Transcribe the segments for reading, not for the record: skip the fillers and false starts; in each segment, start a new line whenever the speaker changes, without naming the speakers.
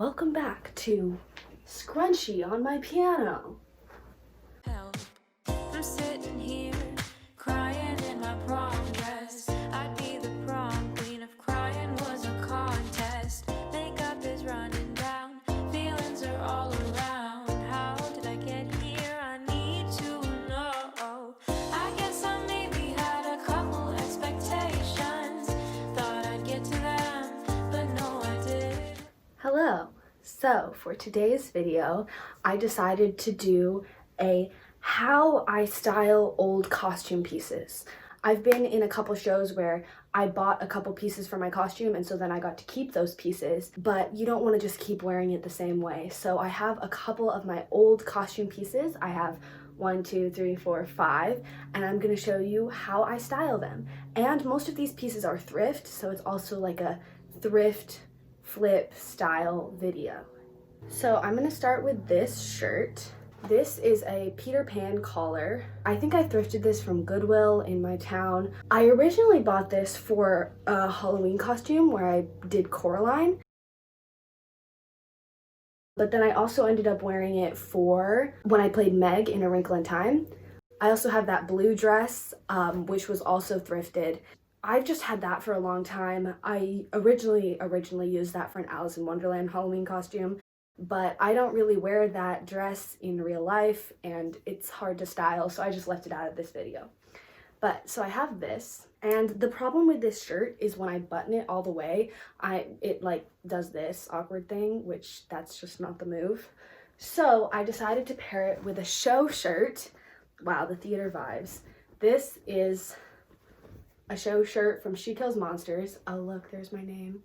Welcome back to Scrunchy on my piano.
I'm sitting here crying in my prom dress. I'd be the prom queen if crying was a contest. Makeup is running down, feelings are all around. How did I get here? I need to know. I guess I maybe had a couple expectations. Thought I'd get to them, but no I didn't.
Hello. So for today's video, I decided to do a how I style old costume pieces. I've been in a couple shows where I bought a couple pieces for my costume and so then I got to keep those pieces, but you don't want to just keep wearing it the same way. So I have a couple of my old costume pieces. I have 1, 2, 3, 4, 5, and I'm going to show you how I style them. And most of these pieces are thrift, so it's also like a thrift flip style video. So I'm going to start with this shirt. This is a Peter Pan collar. I think I thrifted this from Goodwill in my town. I originally bought this for a Halloween costume where I did Coraline. But then I also ended up wearing it for when I played Meg in A Wrinkle in Time. I also have that blue dress, which was also thrifted. I've just had that for a long time. I originally used that for an Alice in Wonderland Halloween costume, but I don't really wear that dress in real life and it's hard to style, so I just left it out of this video. But so I have this, and the problem with this shirt is when I button it all the way, it like does this awkward thing, which that's just not the move. So I decided to pair it with a show shirt. Wow, the theater vibes. This is a show shirt from She Kills Monsters. Oh look, there's my name.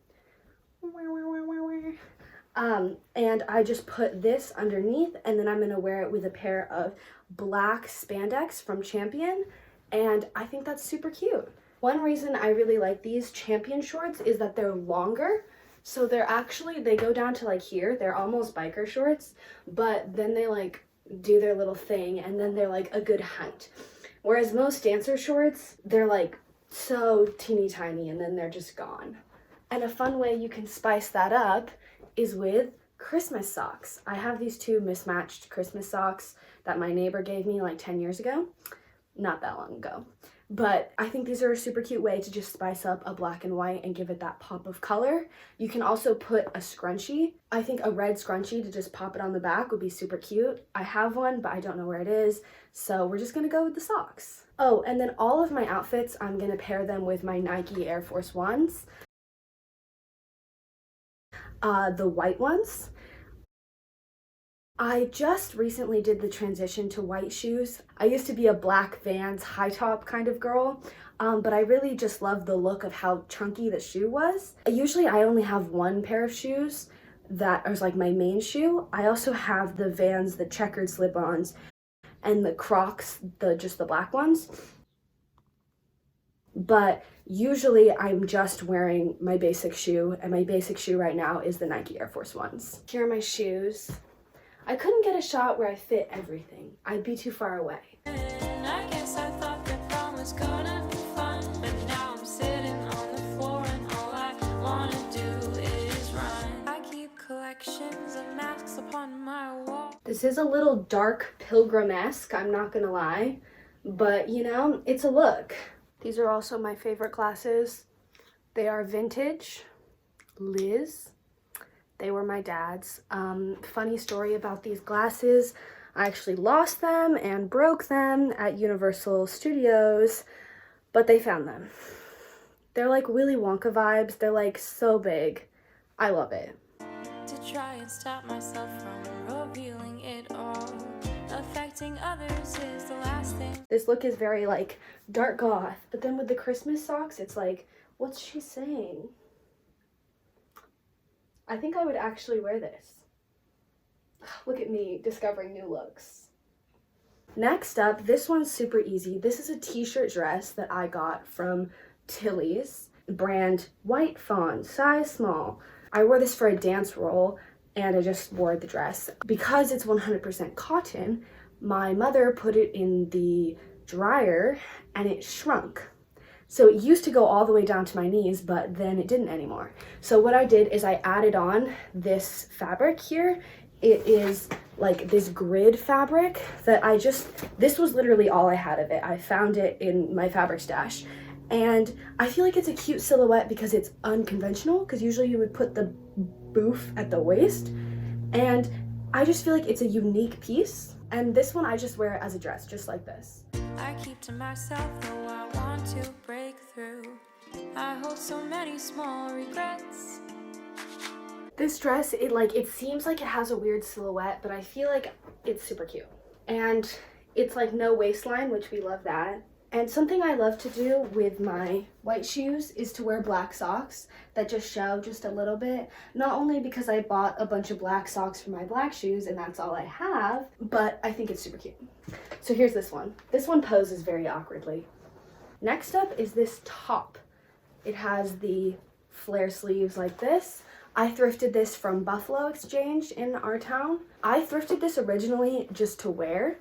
And I just put this underneath, and then I'm gonna wear it with a pair of black spandex from Champion, and I think that's super cute. One reason I really like these Champion shorts is that they're longer, so they go down to like here. They're almost biker shorts, but then they like do their little thing, and then they're like a good height. Whereas most dancer shorts, they're like so teeny tiny, and then they're just gone. And a fun way you can spice that up is with Christmas socks. I have these two mismatched Christmas socks that my neighbor gave me like 10 years ago. Not that long ago. But I think these are a super cute way to just spice up a black and white and give it that pop of color. You can also put a scrunchie. I think a red scrunchie to just pop it on the back would be super cute. I have one, but I don't know where it is. So we're just gonna go with the socks. Oh, and then all of my outfits, I'm gonna pair them with my Nike Air Force Ones. The white ones. I just recently did the transition to white shoes. I used to be a black Vans high top kind of girl, but I really just love the look of how chunky the shoe was. Usually I only have one pair of shoes that is like my main shoe. I also have the Vans, the checkered slip-ons, and the Crocs, just the black ones. But usually I'm just wearing my basic shoe, and my basic shoe right now is the Nike Air Force Ones. Here are my shoes. I couldn't get a shot where I fit everything. I'd be too far away.
I guess I thought that prom was gonna be fun, but now I'm sitting on the floor and all I wanna do is run. I keep collections of masks upon my wall.
This is a little dark pilgrim-esque, I'm not gonna lie, but you know, it's a look. These are also my favorite glasses. They are vintage, Liz. They were my dad's. Funny story about these glasses. I actually lost them and broke them at Universal Studios, but they found them. They're like Willy Wonka vibes. They're like so big. I love it.
To try and stop myself from revealing it all. Affecting others is the last thing.
This look is very like dark goth, but then with the Christmas socks, it's like, what's she saying? I think I would actually wear this. Look at me discovering new looks. Next up, this one's super easy. This is a t-shirt dress that I got from Tilly's, brand White Fawn, size small. I wore this for a dance role and I just wore the dress. Because it's 100% cotton, my mother put it in the dryer and it shrunk. So it used to go all the way down to my knees, but then it didn't anymore. So what I did is I added on this fabric here. It is like this grid fabric that this was literally all I had of it. I found it in my fabric stash. And I feel like it's a cute silhouette because it's unconventional, because usually you would put the boof at the waist. And I just feel like it's a unique piece. And this one I just wear as a dress, just like this.
I keep to myself, though I want to break through. I hold so many small regrets.
This dress, it seems like it has a weird silhouette, but I feel like it's super cute. And it's like no waistline, which we love that. And something I love to do with my white shoes is to wear black socks that just show just a little bit. Not only because I bought a bunch of black socks for my black shoes and that's all I have, but I think it's super cute. So here's this one. This one poses very awkwardly. Next up is this top. It has the flare sleeves like this. I thrifted this from Buffalo Exchange in our town. I thrifted this originally just to wear.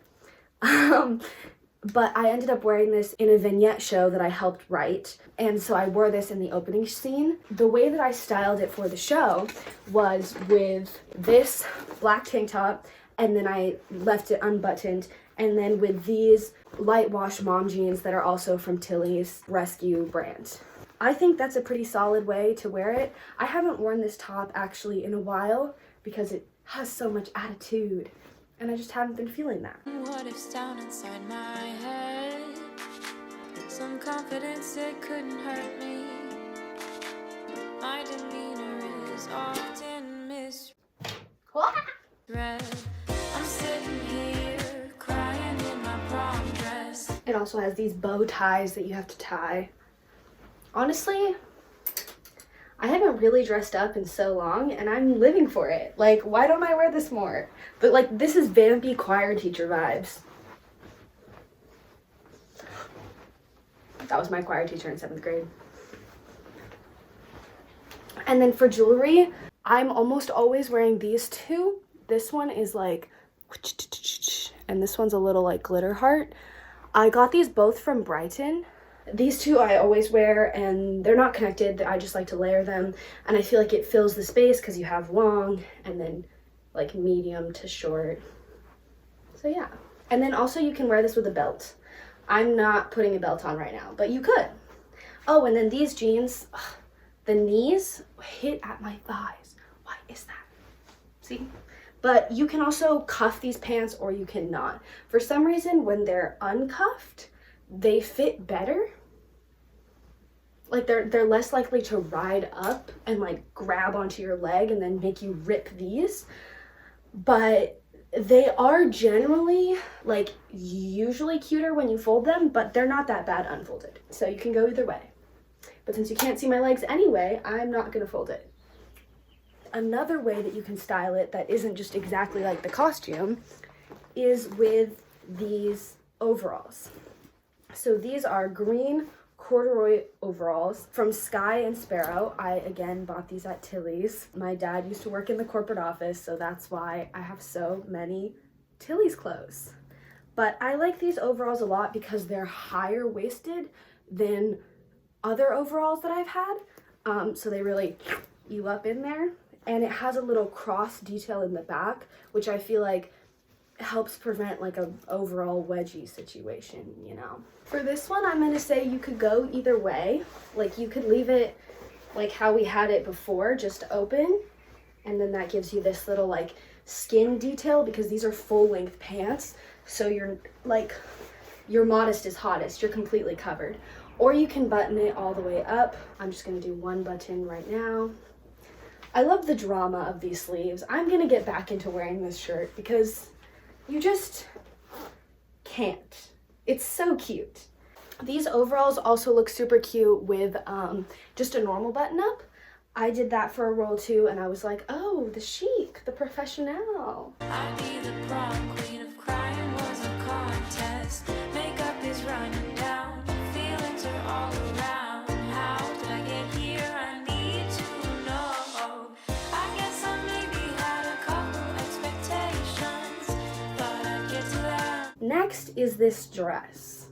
But I ended up wearing this in a vignette show that I helped write. And so I wore this in the opening scene. The way that I styled it for the show was with this black tank top, and then I left it unbuttoned, and then with these light wash mom jeans that are also from Tilly's Rescue brand. I think that's a pretty solid way to wear it. I haven't worn this top actually in a while because it has so much attitude. And I just haven't been feeling that.
What if's down inside my head? Some confidence, it couldn't hurt me. My demeanor is often misread. I'm sitting here crying in my prom dress.
It also has these bow ties that you have to tie. Honestly, I haven't really dressed up in so long and I'm living for it. Like, why don't I wear this more? But like, this is vampy choir teacher vibes. That was my choir teacher in 7th grade. And then for jewelry, I'm almost always wearing these two. This one is like, and this one's a little like glitter heart. I got these both from Brighton. These two I always wear, and they're not connected. I just like to layer them, and I feel like it fills the space because you have long and then like medium to short. So yeah. And then also you can wear this with a belt. I'm not putting a belt on right now, but you could. Oh, and then these jeans, the knees hit at my thighs. Why is that? See? But you can also cuff these pants or you cannot. For some reason, when they're uncuffed, they fit better. Like they're less likely to ride up and like grab onto your leg and then make you rip these. But they are generally like usually cuter when you fold them, but they're not that bad unfolded. So you can go either way. But since you can't see my legs anyway, I'm not gonna fold it. Another way that you can style it that isn't just exactly like the costume is with these overalls. So these are green corduroy overalls from Sky and Sparrow. I again bought these at Tilly's. My dad used to work in the corporate office, so that's why I have so many Tilly's clothes. But I like these overalls a lot because they're higher waisted than other overalls that I've had. So they really you up in there. And it has a little cross detail in the back, which I feel like helps prevent like a overall wedgie situation, you know. For this one, I'm gonna say you could go either way. Like you could leave it like how we had it before, just open, and then that gives you this little like skin detail because these are full length pants. So you're like, your modest is hottest, you're completely covered. Or you can button it all the way up. I'm just gonna do one button right now. I love the drama of these sleeves. I'm gonna get back into wearing this shirt because you just can't. It's so cute. These overalls also look super cute with just a normal button up. I did that for a roll too, and I was like, oh, the chic, the professional.
I'd be the prom queen if crying was a contest. Makeup is running down, feelings are all around. How did I get here? I need to know. I guess I maybe had a couple expectations, thought I'd get to that.
Next is this dress.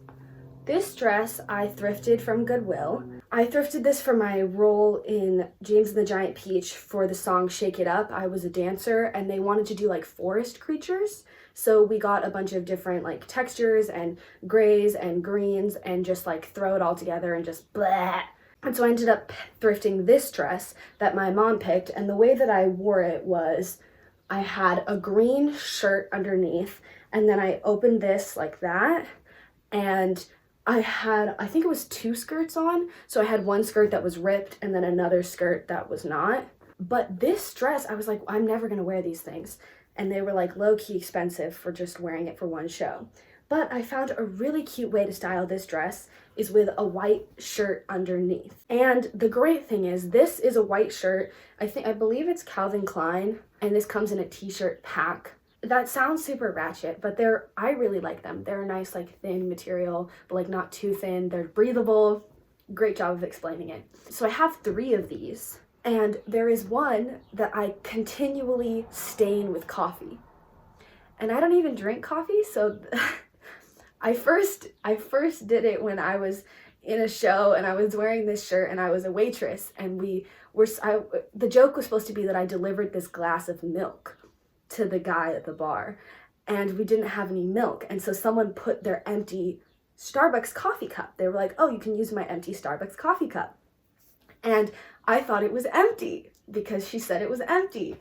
This dress I thrifted from Goodwill. I thrifted this for my role in James and the Giant Peach for the song Shake It Up. I was a dancer and they wanted to do like forest creatures. So we got a bunch of different like textures and grays and greens and just like throw it all together and just blah. And so I ended up thrifting this dress that my mom picked, and the way that I wore it was I had a green shirt underneath, and then I opened this like that, and I think it was 2 skirts on. So I had one skirt that was ripped and then another skirt that was not. But this dress, I was like, I'm never gonna wear these things. And they were like low-key expensive for just wearing it for one show. But I found a really cute way to style this dress is with a white shirt underneath. And the great thing is this is a white shirt. I believe it's Calvin Klein, and this comes in a t-shirt pack. That sounds super ratchet, but I really like them. They're a nice like thin material, but like not too thin. They're breathable. Great job of explaining it. So I have 3 of these, and there is one that I continually stain with coffee. And I don't even drink coffee, so I first did it when I was in a show and I was wearing this shirt and I was a waitress, and the joke was supposed to be that I delivered this glass of milk to the guy at the bar, and we didn't have any milk, and so someone put their empty Starbucks coffee cup. They were like, oh, you can use my empty Starbucks coffee cup. And I thought it was empty because she said it was empty.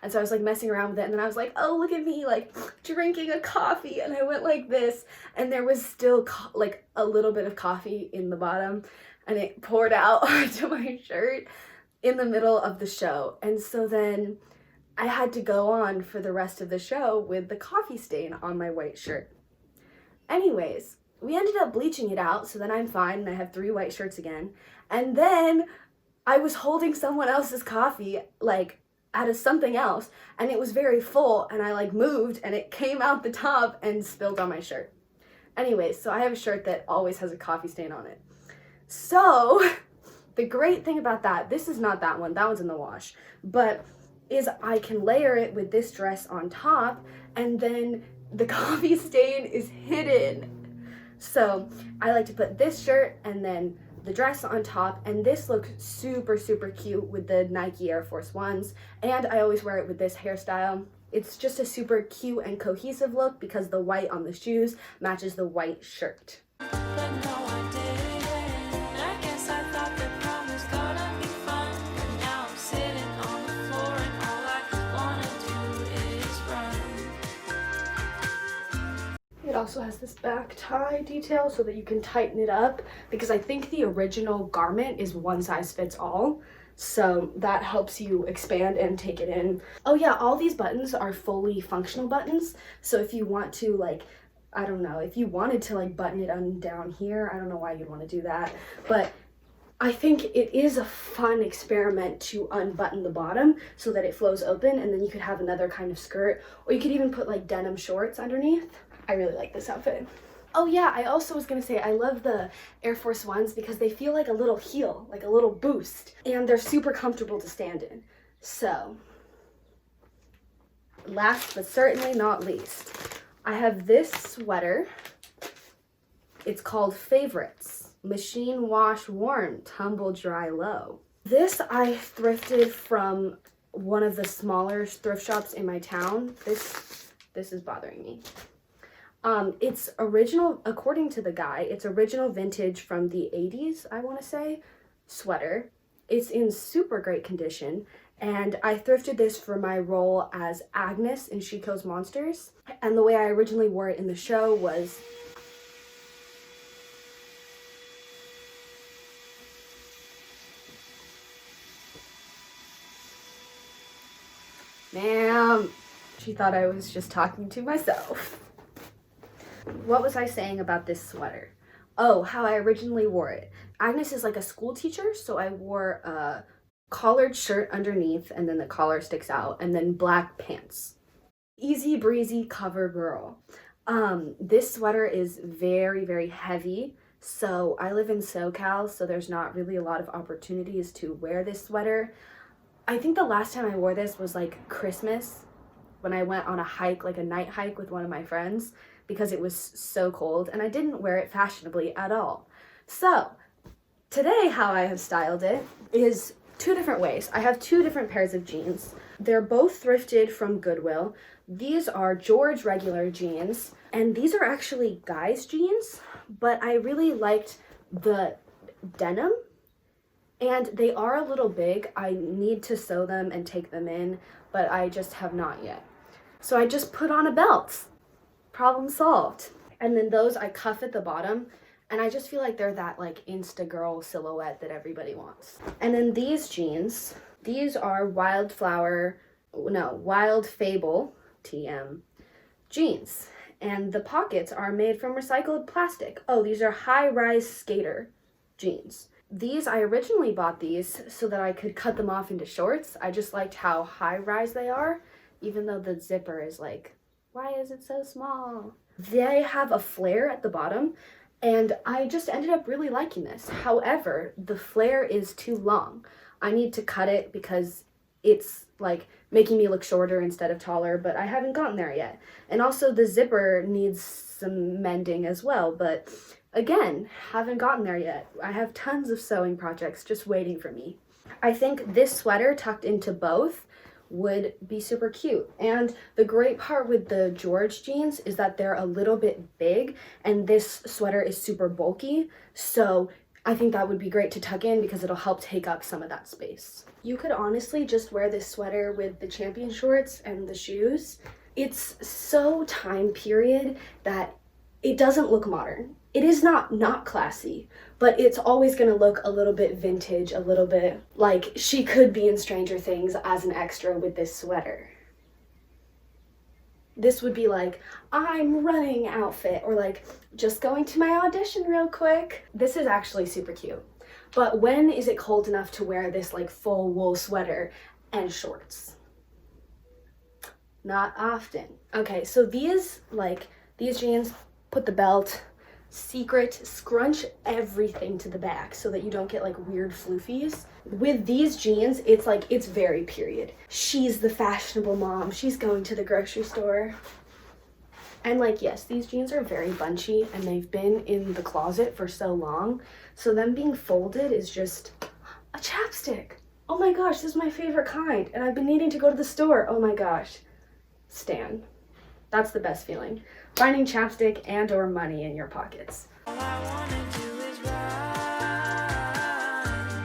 And so I was like messing around with it, and then I was like, oh, look at me like drinking a coffee, and I went like this, and there was still like a little bit of coffee in the bottom, and it poured out onto my shirt in the middle of the show. And so then I had to go on for the rest of the show with the coffee stain on my white shirt. Anyways, we ended up bleaching it out, so then I'm fine and I have 3 white shirts again. And then I was holding someone else's coffee like out of something else, and it was very full, and I like moved and it came out the top and spilled on my shirt. Anyways, so I have a shirt that always has a coffee stain on it. So the great thing about this is not that one's in the wash, but is I can layer it with this dress on top, and then the coffee stain is hidden. So I like to put this shirt and then the dress on top, and this looks super, super cute with the Nike Air Force Ones, and I always wear it with this hairstyle. It's just a super cute and cohesive look because the white on the shoes matches the white shirt.
But no, I didn't. I guess I thought the prom was gonna be fun. But now I'm sitting on the floor and all I wanna do is run.
It also has this back tie detail so that you can tighten it up, because I think the original garment is one size fits all. So that helps you expand and take it in. Oh yeah, all these buttons are fully functional buttons. So if you want to like, I don't know, if you wanted to like button it on down here, I don't know why you'd want to do that, but I think it is a fun experiment to unbutton the bottom so that it flows open, and then you could have another kind of skirt, or you could even put like denim shorts underneath. I really like this outfit. Oh yeah, I also was gonna say I love the Air Force Ones because they feel like a little heel, like a little boost, and they're super comfortable to stand in. So, last but certainly not least, I have this sweater. It's called Favorites. Machine wash warm, tumble dry low. This I thrifted from one of the smaller thrift shops in my town. This is bothering me. It's original, according to the guy, it's original vintage from the 80s, I want to say, sweater. It's in super great condition, and I thrifted this for my role as Agnes in She Kills Monsters. And the way I originally wore it in the show was ma'am, she thought I was just talking to myself. What was I saying about this sweater? Oh, how I originally wore it. Agnes is like a school teacher, so I wore a collared shirt underneath, and then the collar sticks out, and then black pants. Easy breezy cover girl. This sweater is very, very heavy. So I live in SoCal, so there's not really a lot of opportunities to wear this sweater. I think the last time I wore this was like Christmas, when I went on a hike, like a night hike with one of my friends. because it was so cold and I didn't wear it fashionably at all. So today how I have styled it is two different ways. I have two different pairs of jeans. They're both thrifted from Goodwill. These are George regular jeans, and these are actually guys' jeans, but I really liked the denim, and they are a little big. I need to sew them and take them in, but I just have not yet. So I just put on a belt. Problem solved. And then those I cuff at the bottom, and I just feel like they're that like Insta girl silhouette that everybody wants. And then these jeans, these are Wild Fable TM jeans. And the pockets are made from recycled plastic. Oh, these are high-rise skater jeans. These, I originally bought these so that I could cut them off into shorts. I just liked how high-rise they are, even though the zipper is like, why is it so small? They have a flare at the bottom, and I just ended up really liking this. However, the flare is too long. I need to cut it because it's like making me look shorter instead of taller, but I haven't gotten there yet. And also the zipper needs some mending as well, but again, haven't gotten there yet. I have tons of sewing projects just waiting for me. I think this sweater tucked into both would be super cute. And the great part with the George jeans is that they're a little bit big, and this sweater is super bulky, so I think that would be great to tuck in because it'll help take up some of that space. You could honestly just wear this sweater with the Champion shorts and the shoes. It's so time period that it doesn't look modern. It is not classy, but it's always gonna look a little bit vintage, a little bit like she could be in Stranger Things as an extra with this sweater. This would be like, I'm running outfit, or like, just going to my audition real quick. This is actually super cute. But when is it cold enough to wear this like full wool sweater and shorts? Not often. Okay, so these jeans, put the belt, secret, scrunch everything to the back so that you don't get like weird floofies. With these jeans, it's very period. She's the fashionable mom. She's going to the grocery store. And like, yes, these jeans are very bunchy and they've been in the closet for so long. So them being folded is just a chapstick. Oh my gosh, this is my favorite kind. And I've been needing to go to the store. Oh my gosh. Stan. That's the best feeling. Finding chapstick and or money in your pockets.
All I wanna do is run.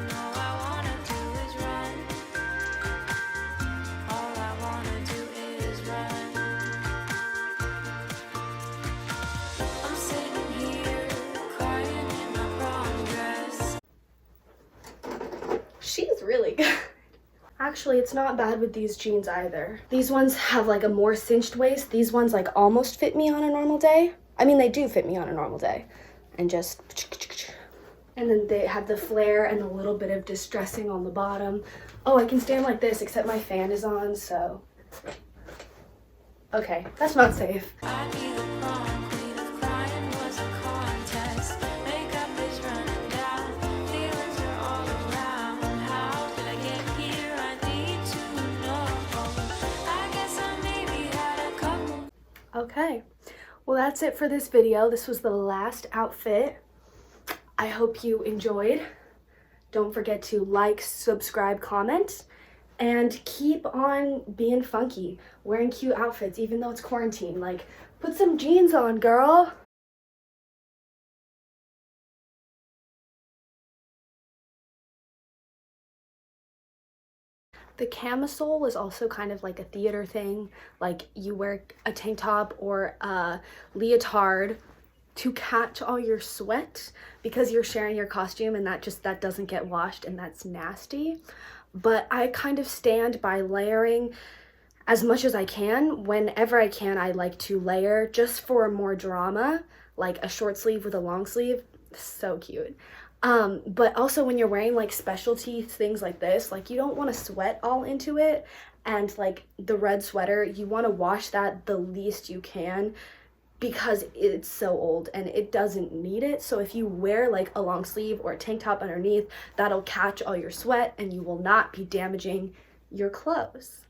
All I wanna do is run. All I wanna do is run. I'm sitting here crying in my prom dress.
She's really good. Actually, it's not bad with these jeans either. These ones have like a more cinched waist. These ones like almost fit me on a normal day. I mean, they do fit me on a normal day. And just... And then they have the flare and a little bit of distressing on the bottom. Oh, I can stand like this except my fan is on, so... Okay, that's not safe.
I'd be the prom queen if crying was a contest. Makeup is running down, feelings are all around. How did I get here? I need to know. I guess I maybe had a couple.
Okay, well that's it for this video. This was the last outfit. I hope you enjoyed. Don't forget to like, subscribe, comment, and keep on being funky, wearing cute outfits even though it's quarantine. Like, put some jeans on, girl. The camisole is also kind of like a theater thing. Like, you wear a tank top or a leotard to catch all your sweat because you're sharing your costume, and that doesn't get washed, and that's nasty. But I kind of stand by layering as much as I can. Whenever I can, I like to layer just for more drama, like a short sleeve with a long sleeve. So cute. But also when you're wearing like specialty things like this, like you don't want to sweat all into it, and like the red sweater, you want to wash that the least you can because it's so old and it doesn't need it. So if you wear like a long sleeve or a tank top underneath, that'll catch all your sweat and you will not be damaging your clothes.